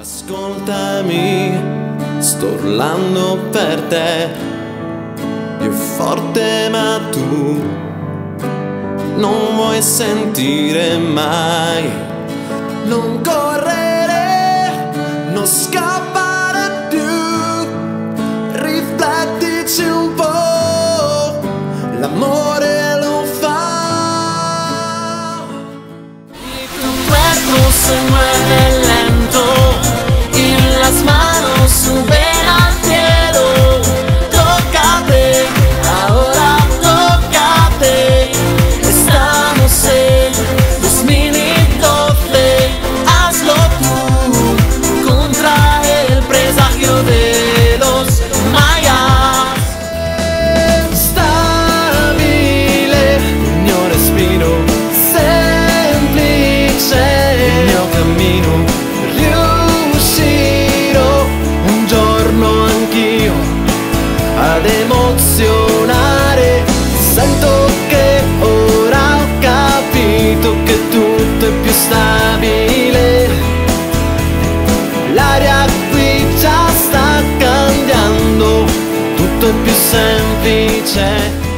Ascoltami, sto urlando per te, più forte ma tu non vuoi sentire mai. Non correre, non scappare più, riflettici un po', l'amore lo fa. Y tu cuerpo se mueve lento y las manos suben al cielo. Tócate, ahora tócate. Estamos en 2012. Hazlo tú contra el presagio de los mayas. Stabile il mio respiro, semplice il mio cammino. Riuscirò un giorno anch'io ad emozionare. Sento che ora ho capito che tutto è più stabile. L'aria qui già sta cambiando, tutto è più semplice.